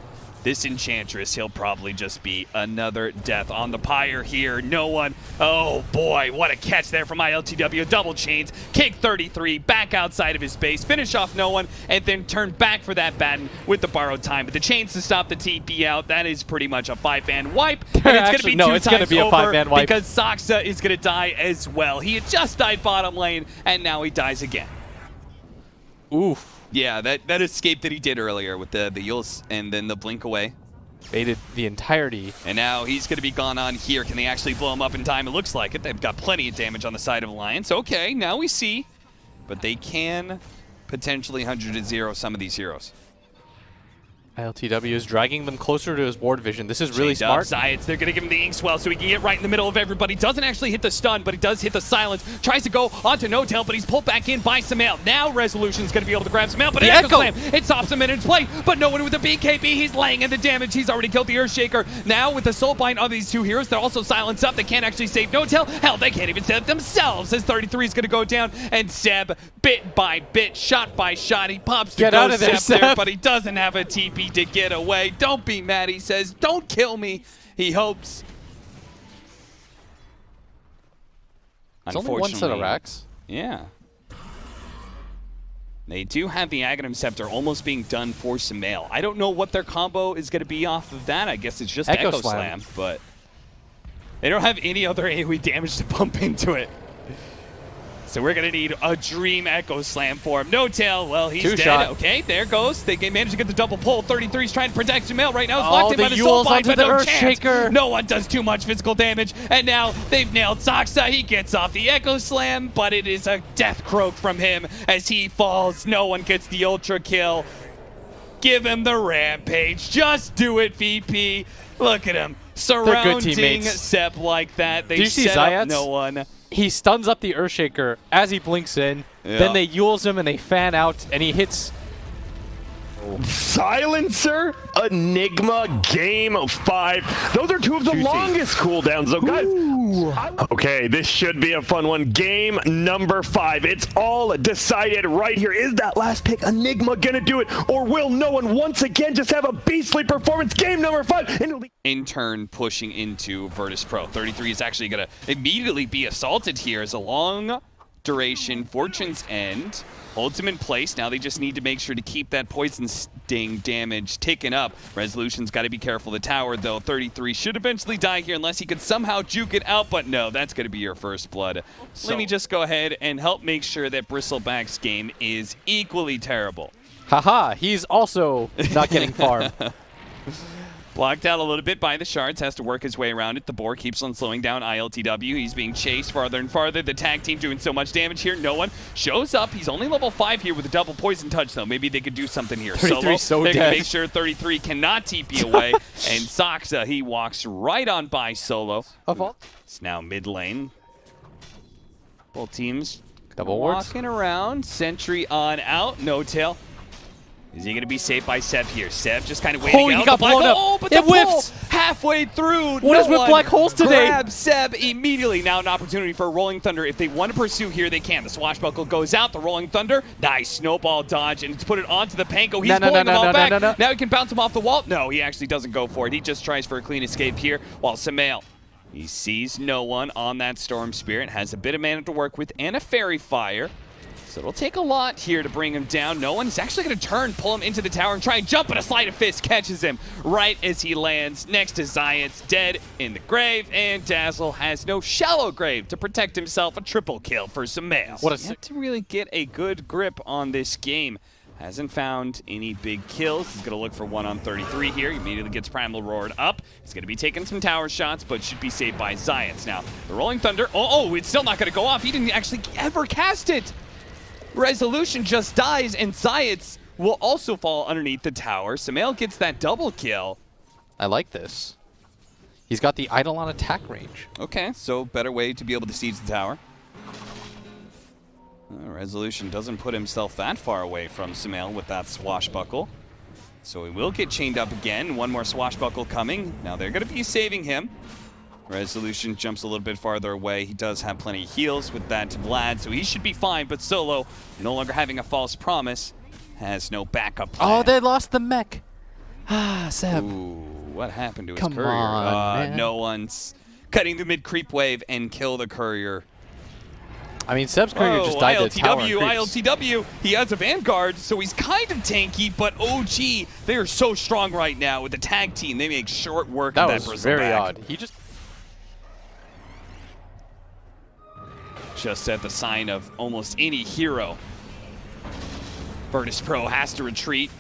this Enchantress, he'll probably just be another death on the pyre here. No one. Oh boy, what a catch there from ILTW. Double chains, kick 33, back outside of his base, finish off no one, and then turn back for that Batten with the borrowed time. But the chains to stop the TP out, that is pretty much a 5-man wipe. And it's going to be it's going to be a 5-man wipe. Because Soxa is going to die as well. He had just died bottom lane, and now he dies again. Oof. Yeah, that escape that he did earlier with the Yules and then the blink away. Baited the entirety. And now he's going to be gone on here. Can they actually blow him up in time? It looks like it. They've got plenty of damage on the side of Alliance. Okay, now we see. But they can potentially 100-0 some of these heroes. ILTW is dragging them closer to his ward vision. This is really smart. Zayats, they're going to give him the Inkswell so he can get right in the middle of everybody. Doesn't actually hit the stun, but he does hit the silence. Tries to go onto No Tail, but he's pulled back in by Samael. Now Resolution's going to be able to grab Samael, but Echo Slam, it stops him in its play. But no one with the BKB. He's laying in the damage. He's already killed the Earthshaker. Now with the Soulbind of these two heroes, they're also silenced up. They can't actually save No Tail. Hell, they can't even save themselves as 33 is going to go down. And Seb, bit by bit, shot by shot, he pops to get out of there, Seb, but he doesn't have a TP to get away. Don't be mad, he says. Don't kill me. He hopes. It's only one set of racks. Yeah. They do have the Aghanim Scepter almost being done for Samael. I don't know what their combo is going to be off of that. I guess it's just Echo Slam, but they don't have any other AoE damage to bump into it. So we're going to need a Dream Echo Slam for him. No Tail, well, he's dead. Okay, there goes. They managed to get the double pull. 33's trying to protect Samael right now. He's locked in by the Soulbind, but no chance. No one does too much physical damage. And now they've nailed Soxa. He gets off the Echo Slam, but it is a death croak from him as he falls. No one gets the ultra kill. Give him the Rampage. Just do it, VP. Look at him. Surrounding Sep like that. They set up no one. He stuns up the Earthshaker as he blinks in. Yeah. Then they Yules him and they fan out, and he hits Silencer, Enigma, Game 5. Those are two of the longest cooldowns, though, guys. Okay, this should be a fun one. Game number 5. It's all decided right here. Is that last pick Enigma gonna do it, or will no one once again just have a beastly performance? Game number 5. In turn, pushing into Virtus Pro. 33 is actually gonna immediately be assaulted here as a long duration Fortune's End holds him in place. Now they just need to make sure to keep that poison sting damage taken up. Resolution's got to be careful. The tower, though, 33 should eventually die here unless he could somehow juke it out, but no, that's going to be your first blood. So let me just go ahead and help make sure that Bristleback's game is equally terrible. Haha, he's also not getting farm. Blocked out a little bit by the shards, has to work his way around it. The boar keeps on slowing down ILTW. He's being chased farther and farther. The tag team doing so much damage here. No one shows up. He's only level 5 here with a double poison touch, though. Maybe they could do something here. 33 so they dead. can make sure 33 cannot TP away. And Soxa, he walks right on by Solo. It's now mid lane. Both teams Double wards. walking around. Sentry on out. No tail. Is he going to be saved by Seb here? Seb just kind of waiting out. He got blown up. Oh, but it the pull whiffs. halfway through. What is with black holes today? Grab Seb immediately. Now an opportunity for Rolling Thunder. If they want to pursue here, they can. The Swashbuckle goes out. The Rolling Thunder. Nice snowball dodge, and it's put it onto the Panko. He's pulling them all back. Now he can bounce him off the wall. No, he actually doesn't go for it. He just tries for a clean escape here, while Samael, he sees no one on that Storm Spirit, has a bit of mana to work with, and a Fairy Fire. So it'll take a lot here to bring him down. No one's actually going to turn, pull him into the tower, and try and jump, but a sleight of fist catches him right as he lands next to Zayat's dead in the grave, and Dazzle has no shallow grave to protect himself. A triple kill for Samael. What a to really get a good grip on this game. Hasn't found any big kills. He's going to look for one on 33 here. He immediately gets Primal Roared up. He's going to be taking some tower shots, but should be saved by Zayat's. Now, the Rolling Thunder, it's still not going to go off. He didn't actually ever cast it. Resolution just dies, and Zayat's will also fall underneath the tower. Samael gets that double kill. I like this. He's got the Eidolon attack range. Okay, so better way to be able to siege the tower. Resolution doesn't put himself that far away from Samael with that Swashbuckle. So he will get chained up again. One more Swashbuckle coming. Now they're going to be saving him. Resolution jumps a little bit farther away. He does have plenty of heals with that Vlad, so he should be fine. But Solo, no longer having a false promise, has no backup plan. Oh, they lost the mech. Ah, Seb. Ooh, what happened to his Come courier? on, man. No one's cutting the mid-creep wave and kill the courier. I mean, Seb's courier just died to tower and creeps. ILTW, he has a Vanguard, so he's kind of tanky, but OG, they are so strong right now with the tag team. They make short work of that. That was very odd. He just at the sign of almost any hero. Virtus Pro has to retreat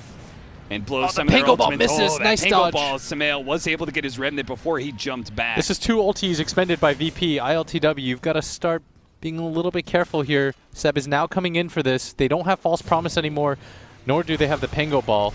and blow some of their Pango ball ultimates. misses. Nice dodge. Ball. Samael was able to get his remnant before he jumped back. This is 2 ultis expended by VP. ILTW, you've got to start being a little bit careful here. Seb is now coming in for this. They don't have false promise anymore, nor do they have the Pango ball.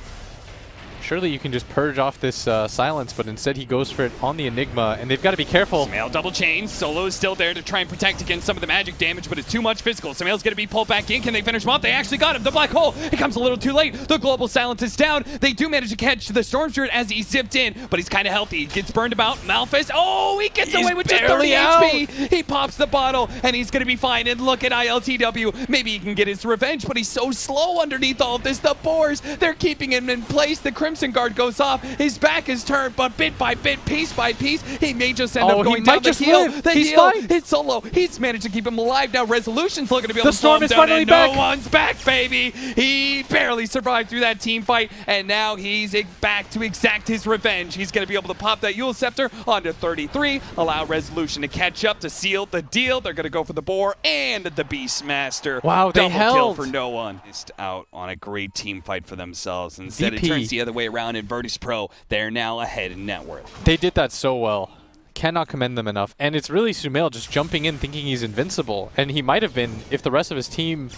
Surely you can just purge off this silence, but instead he goes for it on the Enigma, and they've got to be careful. Samael double chains. Solo is still there to try and protect against some of the magic damage, but it's too much physical. Samael's going to be pulled back in. Can they finish him off? They actually got him. The black hole. It comes a little too late. The global silence is down. They do manage to catch the Storm Spirit as he zipped in, but he's kind of healthy. He gets burned about. Malphus. Oh, he gets away with just 30 HP. He pops the bottle, and he's going to be fine. And look at ILTW. Maybe he can get his revenge, but he's so slow underneath all of this. The boars, they're keeping him in place. The Crimson Guard goes off. His back is turned, but bit by bit, piece by piece, he may just end up going down. The heal. It's Solo. He's managed to keep him alive. Now Resolution's looking to be able to slow him down, and no one's back, baby. He barely survived through that team fight, and now he's back to exact his revenge. He's going to be able to pop that Yule Scepter onto 33, allow Resolution to catch up to seal the deal. They're going to go for the Boar and the Beastmaster. Wow, they held. Double kill for no one. Missed out on a great team fight for themselves. Instead, it turns the other way around in Virtus Pro. They're now ahead in net worth. They did that so well. Cannot commend them enough. And it's really Sumail just jumping in thinking he's invincible. And he might have been if the rest of his team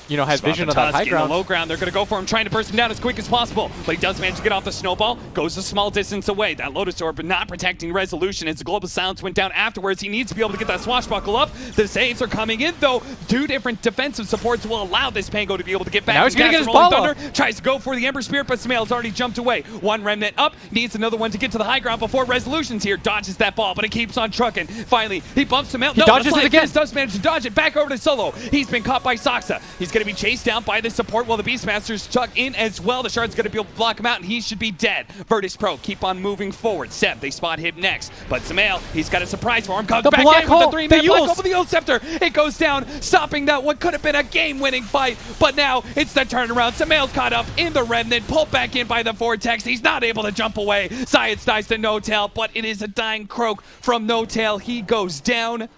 you know, had vision of that high ground. In the low ground, they're going to go for him, trying to burst him down as quick as possible. But he does manage to get off the snowball, goes a small distance away. That Lotus Orb, but not protecting Resolution as the Global Silence went down afterwards. He needs to be able to get that swashbuckle up. The saves are coming in, though. 2 different defensive supports will allow this Pango to be able to get back. Now he's going to get his Rolling ball Thunder tries to go for the Ember Spirit, but Smail's already jumped away. 1 Remnant up, needs another one to get to the high ground before Resolution's here. Dodges that ball, but it keeps on trucking. Finally, he bumps him out. He dodges it again. Does manage to dodge it back over to Solo. He's been caught by Soxa. He's going to be chased down by the support while the Beastmaster's stuck in as well. The Shard's going to be able to block him out, and he should be dead. Virtus Pro keep on moving forward. Seb, they spot him next. But Samael, he's got a surprise for him. Comes back in with the 3-man black hole with the Yule Scepter. It goes down, stopping that what could have been a game-winning fight. But now it's the turnaround. Samael's caught up in the Remnant, pulled back in by the Vortex. He's not able to jump away. Science dies to No Tail, but it is a dying croak from No Tail. He goes down.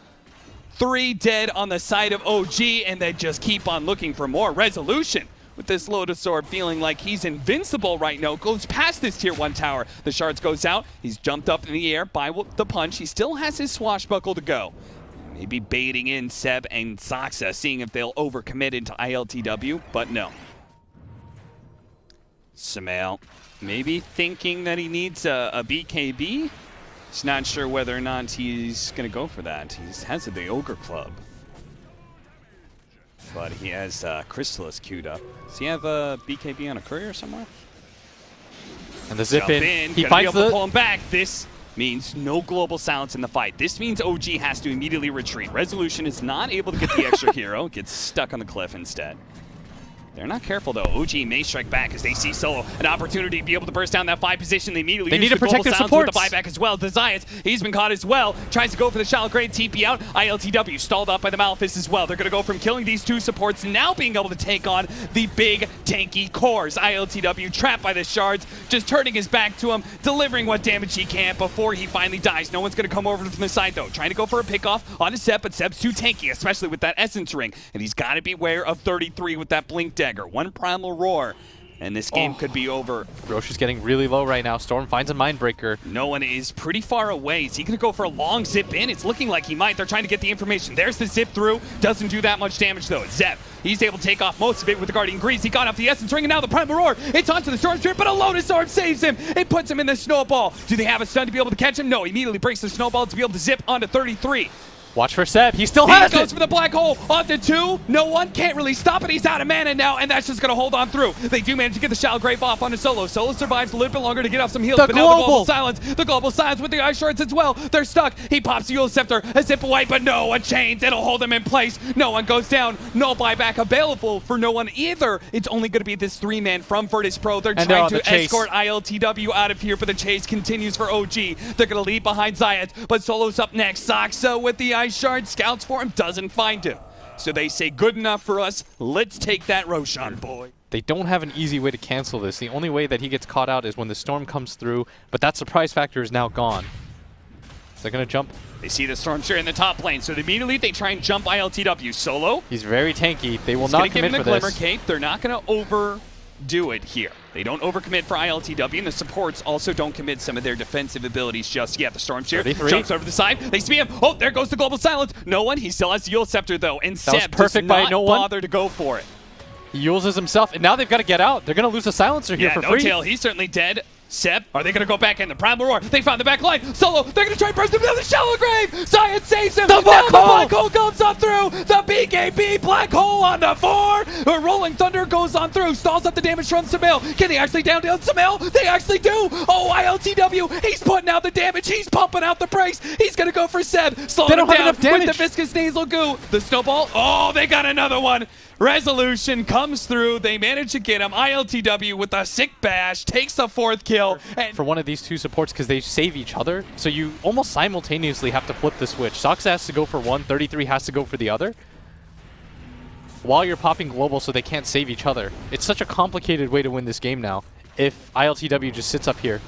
3 dead on the side of OG, and they just keep on looking for more. Resolution with this Lotus Orb feeling like he's invincible right now. Goes past this tier 1 tower. The Shards goes out. He's jumped up in the air by the punch. He still has his swashbuckle to go. Maybe baiting in Seb and Soxa, seeing if they'll overcommit into ILTW, but no. Samael maybe thinking that he needs a BKB. He's not sure whether or not he's going to go for that. He has the Ogre Club. But he has Crystallis queued up. Does he have a BKB on a courier somewhere? And the zip in. He finds the pull him back. This means no global silence in the fight. This means OG has to immediately retreat. Resolution is not able to get the extra hero. Gets stuck on the cliff instead. They're not careful, though. OG may strike back as they see Solo an opportunity to be able to burst down that 5 position. They immediately need to protect their supports. With the buyback as well. The Zayas, he's been caught as well. Tries to go for the shallow grade TP out. ILTW stalled up by the Malefice as well. They're going to go from killing these 2 supports, now being able to take on the big tanky cores. ILTW trapped by the Shards, just turning his back to him, delivering what damage he can before he finally dies. No one's going to come over from the side, though. Trying to go for a pickoff on his Seb, but Seb's too tanky, especially with that Essence Ring. And he's got to beware of 33 with that Blink Dagger. 1 Primal Roar, and this game could be over. Roche is getting really low right now. Storm finds a Mindbreaker. No one is pretty far away. Is he going to go for a long zip in? It's looking like he might. They're trying to get the information. There's the zip through. Doesn't do that much damage, though. Zep, he's able to take off most of it with the Guardian Grease. He got off the Essence Ring, and now the Primal Roar. It's onto the Storm Spirit, but a Lotus Orb saves him. It puts him in the Snowball. Do they have a stun to be able to catch him? No, he immediately breaks the Snowball to be able to zip onto 33. Watch for Seb. He still has it. He goes for the black hole. Onto 2. No one can't really stop it. He's out of mana now, and that's just going to hold on through. They do manage to get the Shallow Grave off onto Solo. Solo survives a little bit longer to get off some heals. But now the Global Silence. The Global Silence with the Ice Shards as well. They're stuck. He pops the Yule Scepter. A zip away, but no, a chains. It'll hold him in place. No one goes down. No buyback available for no one either. It's only going to be this 3-man from Virtus Pro. They're trying to escort ILTW out of here, but the chase continues for OG. They're going to leave behind Zayat, but Solo's up next. Soxa with the Ice Shard. Scouts for him, doesn't find him. So they say, good enough for us. Let's take that Roshan boy. They don't have an easy way to cancel this. The only way that he gets caught out is when the storm comes through, but that surprise factor is now gone. So they're going to jump. They see the Stormshire in the top lane, so immediately they try and jump ILTW. Solo. He's very tanky. They will not commit for this. Glimmer Cape. They're not going to overdo it here. They don't overcommit for ILTW, and the supports also don't commit some of their defensive abilities just yet. The Stormshire jumps over the side. They see him. Oh, there goes the Global Silence. No one. He still has the Yule Scepter, though, and Seb does not bother to go for it. He uses himself, and now they've got to get out. They're going to lose a Silencer here for free. No Tail, he's certainly dead. Seb, are they going to go back in? The Primal Roar, they found the back line. Solo, they're going to try and burst him down the Shallow Grave. Science saves him. The black hole comes on through. The BKB black hole on the 4. The Rolling Thunder goes on through, stalls up the damage from Samael. Can they actually down Samael? They actually do. Oh, ILTW, he's putting out the damage. He's pumping out the brakes. He's going to go for Seb. Slow him down with the Viscous Nasal Goo. The Snowball, oh, they got another one. Resolution comes through. They manage to get him. ILTW with a sick bash takes the 4th kill. And for one of these 2 supports, because they save each other, so you almost simultaneously have to flip the switch. Soxa has to go for one, 33 has to go for the other, while you're popping global so they can't save each other. It's such a complicated way to win this game now if ILTW just sits up here.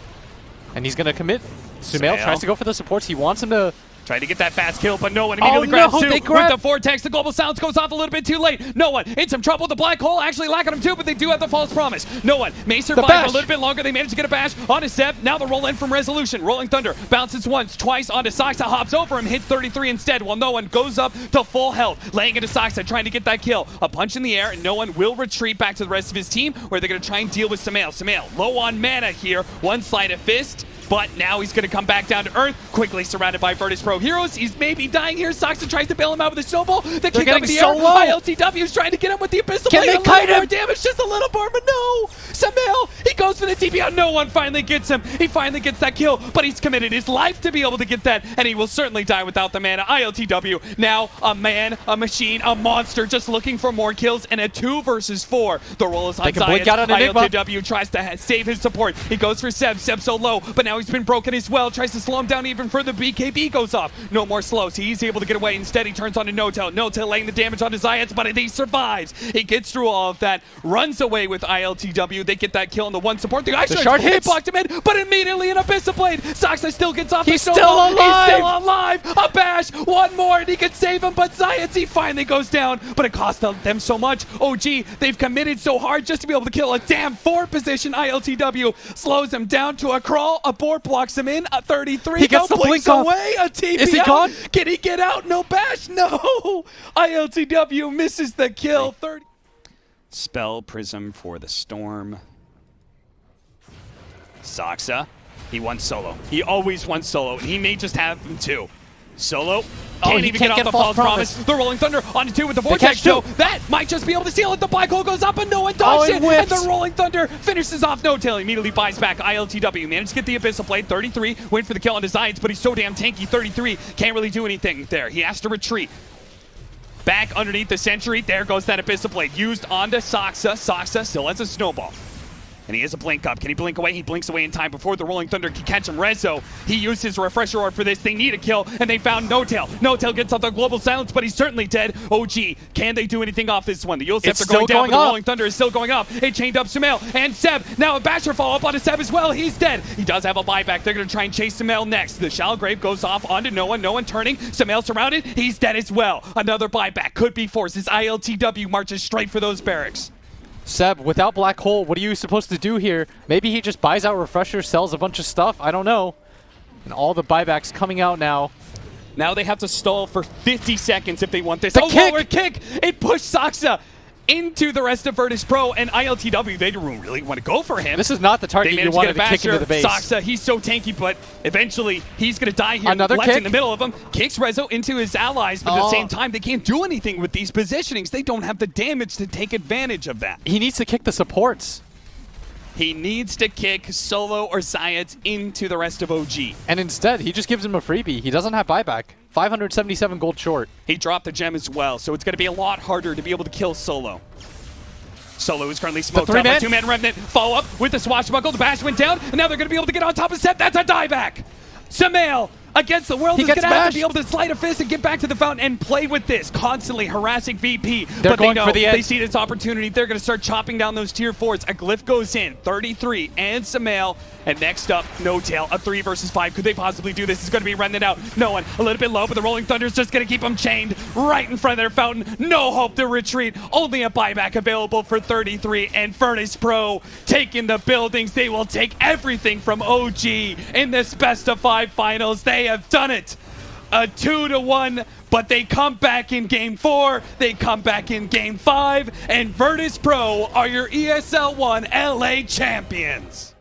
And he's going to commit. Sumail tries to go for the supports. He wants him to Trying to get that fast kill, but no one immediately grabs two with the Vortex. The Global Silence goes off a little bit too late. No one in some trouble. The Black Hole actually lacking him too, but they do have the False Promise. No one may survive for a little bit longer. They manage to get a bash onto Seb. Now the roll in from Resolution. Rolling Thunder bounces once, twice onto Soxa, hops over him, hits 33 instead, while no one goes up to full health. Laying into Soxa, trying to get that kill. A punch in the air, and no one will retreat back to the rest of his team, where they're going to try and deal with Samael. Samael, low on mana here. One sleight of fist. But now he's going to come back down to earth, quickly surrounded by Virtus Pro heroes. He's maybe dying here. Soxa tries to bail him out with a snowball. The kick up in the air. ILTW is trying to get him with the Abyssal Blade. Can they kite him? More damage, just a little more, but no. Samael, he goes for the TP out. No one finally gets him. He finally gets that kill, but he's committed his life to be able to get that, and he will certainly die without the mana. ILTW, now a man, a machine, a monster, just looking for more kills, and a 2 versus 4. The roll is on Zion. ILTW tries to save his support. He goes for Seb. Seb's so low, but now he's been broken as well. Tries to slow him down even further. BKB goes off. No more slows. He's able to get away. Instead, he turns onto No-Tail. No-Tail laying the damage onto Zayats, but he survives. He gets through all of that, runs away with ILTW. They get that kill on the one support. The shard hits. Blocked him in, but immediately an Abyssal Blade. Soxa still gets off. He's still alive. He's still alive. A bash. One more, and he can save him, but Zayats, he finally goes down, but it cost them so much. OG, they've committed so hard just to be able to kill a damn 4 position. ILTW slows him down to a crawl. A board blocks him in. A 33. He gets the blink away. A TP. Is he gone? Can he get out? No bash. No. ILTW misses the kill. 30. Spell Prism for the Storm. Soxa. He won solo. He always won solo, and he may just have them too. Solo. Can't even get off the false promise. The Rolling Thunder onto 2 with the Vortex, so that might just be able to seal it. The Black Hole goes up, and no one dodged it. And the Rolling Thunder finishes off No-Tail. Immediately buys back. ILTW managed to get the Abyssal Blade. 33, went for the kill on his Zions, but he's so damn tanky. 33, can't really do anything there. He has to retreat. Back underneath the Sentry. There goes that Abyssal Blade. Used onto Soxa. Soxa still has a snowball. And he has a blink up. Can he blink away? He blinks away in time before the Rolling Thunder can catch him. Rezo, he used his Refresher Orb for this. They need a kill, and they found No-Tail. No-Tail gets off the Global Silence, but he's certainly dead. OG, can they do anything off this one? The Yule Scepter going down, but the Rolling Thunder is still going up. It chained up Samael and Seb. Now a Basher follow-up onto Seb as well. He's dead. He does have a buyback. They're going to try and chase Samael next. The Shallow Grave goes off onto no one. No one turning. Samael surrounded. He's dead as well. Another buyback could be forced as ILTW marches straight for those barracks. Seb, without Black Hole, what are you supposed to do here? Maybe he just buys out Refresher, sells a bunch of stuff. I don't know. And all the buybacks coming out now. Now they have to stall for 50 seconds if they want this. Lower kick! It pushed Soxa into the rest of Virtus Pro, and ILTW, they don't really want to go for him. This is not the target you wanted to kick into the base. Soxa, he's so tanky, but eventually he's going to die here. Another left kick in the middle of him. Kicks Rezo into his allies, but at the same time, they can't do anything with these positionings. They don't have the damage to take advantage of that. He needs to kick the supports. He needs to kick Solo or Zayats into the rest of OG. And instead, he just gives him a freebie. He doesn't have buyback. 577 gold short. He dropped the gem as well, so it's going to be a lot harder to be able to kill Solo. Solo is currently smoked up. A 2-man Remnant follow up with the swashbuckle. The bash went down, and now they're going to be able to get on top of Seb. That's a dieback. Samael against the world is going to have to be able to slide a fist and get back to the fountain and play with this, constantly harassing VP. They're but going they know for the edge. They see this opportunity. They're going to start chopping down those tier 4s. A glyph goes in, 33, and Samael. And next up, No-Tail, a 3 versus 5. Could they possibly do this? It's going to be Remnant out. No one, a little bit low, but the Rolling Thunder is just going to keep them chained right in front of their fountain. No hope to retreat. Only a buyback available for 33, and Virtus Pro taking the buildings. They will take everything from OG in this best-of-5 finals. They have done it. A 2-1, but they come back in Game 4, they come back in Game 5, and Virtus Pro are your ESL 1 LA champions.